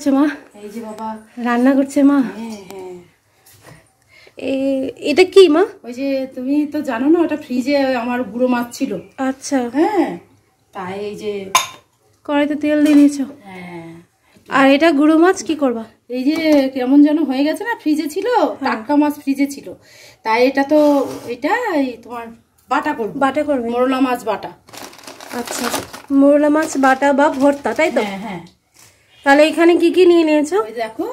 করছে মা? এই যে বাবা রান্না করছে মা। হ্যাঁ হ্যাঁ। এটা কি মা? ওই যে তুমি তো জানো না, ওটা ফ্রিজে আমার গুঁড়ো মাছ ছিল। আচ্ছা হ্যাঁ, তাই এই যে কড়াইতে তেল দিয়ে দিয়েছো। হ্যাঁ। আর এটা গুঁড়ো মাছ কি করবা? এই যে কেমন যেন হয়ে গেছে না, ফ্রিজে ছিল, টাটকা মাছ ফ্রিজে ছিল, তাই এটা তো এটা এই তোমার বাটা করবে। বাটা করবে? মোরলা মাছ বাটা। আচ্ছা, মোরলা মাছ বাটা বা ভর্তা, তাই তো? হ্যাঁ হ্যাঁ। তাহলে এখানে কি কি নিয়ে নিয়েছো? ওই দেখো,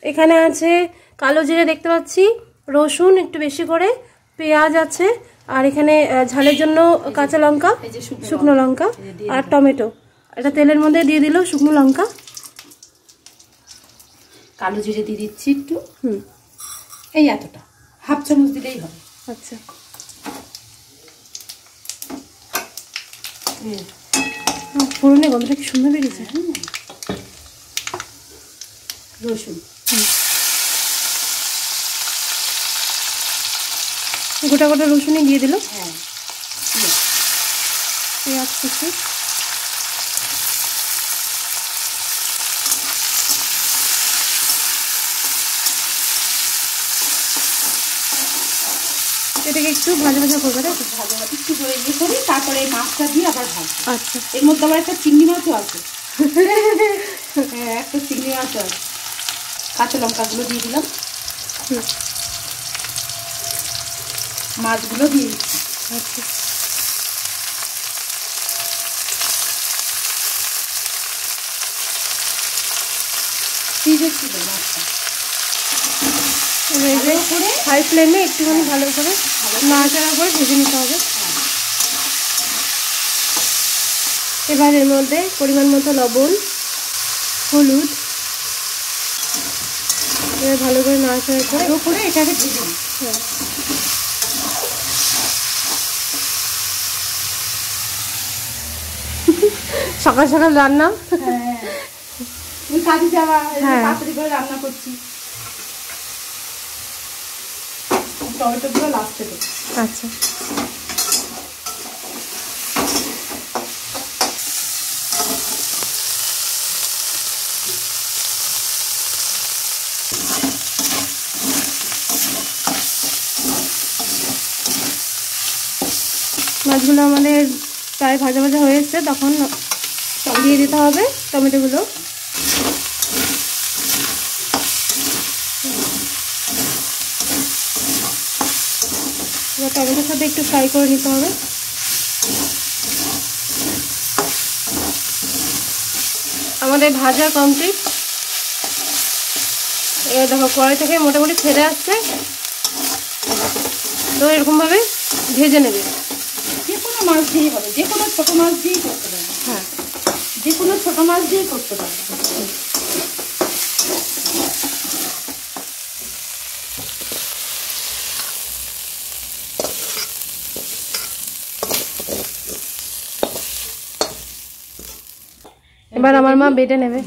এখানে আছে কালো জিরে দেখতে পাচ্ছি, রসুন একটু বেশি করে, পেঁয়াজ আছে, আর এখানে ঝালের জন্য কাঁচা লঙ্কা, শুকনো লঙ্কা আর টমেটো। এটা তেলের মধ্যে দিয়ে দিল শুকনো লঙ্কা, কালো জিরে দিয়ে দিচ্ছি একটু, এই এতটা, হাফ চামচ দিলেই হবে। আচ্ছা, ফোড়নে গন্ধটা কি সুন্দর বেরিয়েছে। রসুন, গোটা গোটা রসুনই দিয়ে দিল। হ্যাঁ, পেঁয়াজ কুচি, এটাকে একটু ভাজা ভাজা করবে, তাই তো? ভাজা একটু করে ইয়ে করি, তারপরে এই মাছটা দিয়ে আবার ভাজবো। আচ্ছা, এর মধ্যে আবার একটা চিংড়ি মাছও আছে। হ্যাঁ, একটা চিংড়ি মাছও আছে। কাঁচা লঙ্কাগুলো দিয়ে দিলাম, মাছগুলো দিয়ে দিচ্ছি। আচ্ছা, ফ্রিজে ছিল মাছটা। হাই ফ্লেমে একটুখানি ভালো করে নাড়াচাড়া করে ভেজে নিতে হবে। এবার এর মধ্যে পরিমাণ মতো লবণ, হলুদ, এবার ভালো করে নাড়াচাড়া করে এটাকে ভেজে নিই। সকাল সকাল রান্না। হ্যাঁ, তুমি কাজে যাওয়া, তাড়াতাড়ি করে রান্না করছি। টমেটোগুলো লাস্টে দেবো। আচ্ছা, মাছগুলো আমাদের প্রায় ভাজা ভাজা হয়ে এসছে, তখন দিয়ে দিতে হবে টমেটোগুলো। এবার টমেটোর সাথে একটু ফ্রাই করে নিতে হবে। আমাদের ভাজা কমপ্লিট। এবার দেখো কড়াই থেকে মোটামুটি ছেড়ে আসছে, তো এরকমভাবে ভেজে নেবে। যে কোনো মাছ দিয়েই হবে, যে কোনো ছোটো মাছ দিয়েই করতে পারবে। হ্যাঁ, যে কোনো ছোটো মাছ দিয়েই করতে পারবে। এবার আমার মা বেটে নেবে।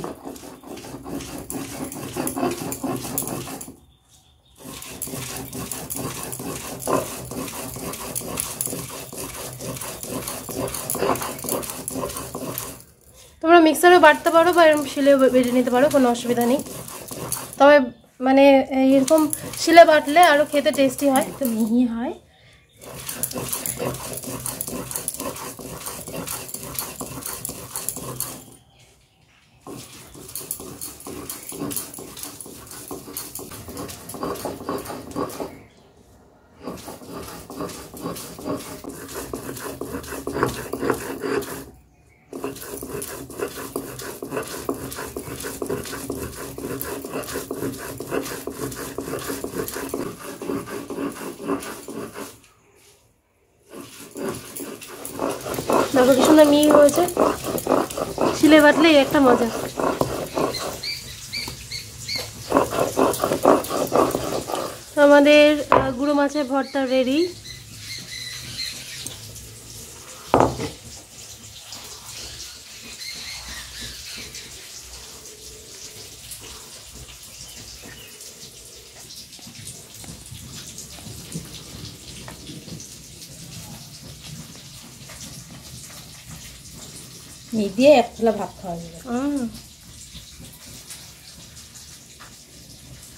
তোমরা মিক্সারও বাটতে পারো বা এরকম শিলেও বেটে নিতে পারো, কোনো অসুবিধা নেই। তবে মানে এরকম শিলে বাটলে আরও খেতে টেস্টি হয়, তো মিহি হয়। দেখো কি সুন্দর মিহি হয়েছে, শিলে বাটলে একটা মজা। আমাদের গুঁড়ো মাছের ভর্তা রেডি। দিয়ে এক থালা ভাত খাওয়া যাবে।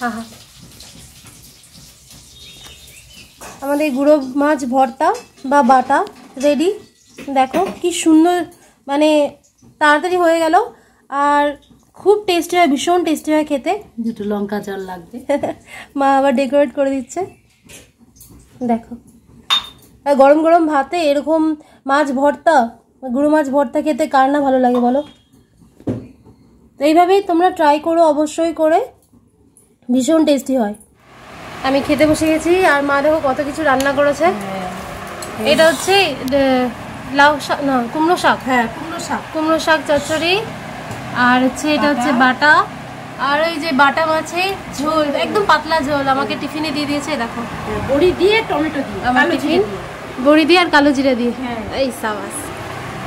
হ্যাঁ, আমাদের গুঁড়ো মাছ ভর্তা বা বাটা রেডি। দেখো কি সুন্দর, মানে তাড়াতাড়ি হয়ে গেল আর খুব টেস্টি হয়, ভীষণ টেস্টি হয় খেতে। দুটো লঙ্কা জল লাগবে। মা আবার ডেকোরেট করে দিচ্ছে, দেখো। আর গরম গরম ভাতে এরকম মাছ ভর্তা, গুঁড়ো মাছ ভর্তা খেতে কার না ভালো লাগে বলো। তো এইভাবেই তোমরা ট্রাই করো অবশ্যই করে, ভীষণ টেস্টি হয়। আমি খেতে বসে গেছি আর মা দেখো কত কিছু রান্না করেছে। এটা হচ্ছে লাউ শাক, না কুমড়ো শাক। হ্যাঁ, কুমড়ো শাক চচ্চড়ি, আর হচ্ছে এটা হচ্ছে বাটা, আর ওই যে বাটা মাছের ঝোল, একদম পাতলা ঝোল আমাকে টিফিনে দিয়ে দিয়েছে। দেখো বড়ি দিয়ে টমেটো দিয়ে আমার টিফিন, বড়ি দিয়ে আর কালো জিরা দিয়ে। এই সাবাস।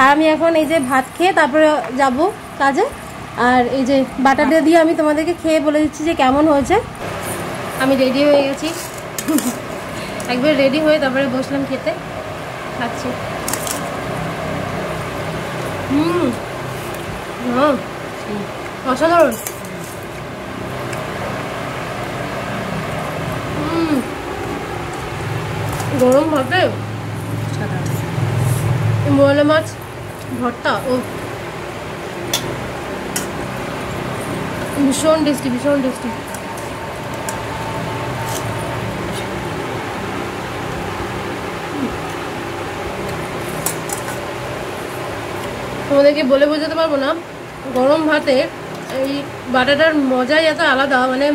আর আমি এখন এই যে ভাত খেয়ে তারপরে যাব কাজে। আর এই যে বাটাটা দিয়ে আমি তোমাদেরকে খেয়ে বলে দিচ্ছি যে কেমন হয়েছে। আমি রেডি হয়ে গেছি, একবার রেডি হয়ে তারপরে বসলাম খেতে, খাচ্ছি। অসাধারণ। গরম ভাতে মোয়ালা মাছ ভর্তা, ও ভীষণ টেস্টি, ভীষণ টেস্টি। তোমাদেরকে বলে বোঝাতে পারবো না, গরম ভাতে এই বাটাটার মজাই এত আলাদা, মানে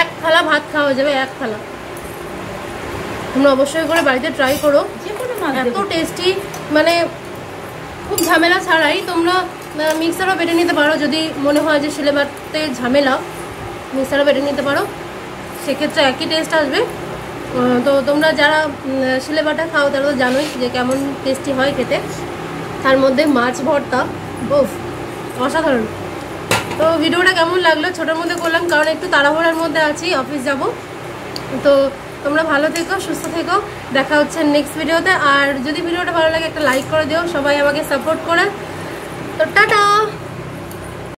এক থালা ভাত খাওয়া যাবে, এক থালা। তোমরা অবশ্যই করে বাড়িতে ট্রাই করো, এত টেস্টি, মানে খুব ঝামেলা ছাড়াই। তোমরা মিক্সারও বেটে নিতে পারো, যদি মনে হয় যে শিলে বাটতে ঝামেলা, মিক্সারও বেটে নিতে পারো, সেক্ষেত্রে একই টেস্ট আসবে। তো তোমরা যারা শিলে বাটা খাও তারা তো জানোই যে কেমন টেস্টি হয় খেতে। তার মধ্যে মাছ ভর্তা, ওফ অসাধারণ। তো ভিডিওটা কেমন লাগলো, ছোটোর মধ্যে করলাম কারণ একটু তাড়াহুড়ার মধ্যে আছি, অফিস যাব। তো তোমরা ভালো থেকো, সুস্থ থেকো, দেখা হচ্ছে নেক্সট ভিডিওতে। আর যদি ভিডিওটা ভালো লাগে একটা লাইক করে দিও, সবাই আমাকে সাপোর্ট করে। তো টাটা।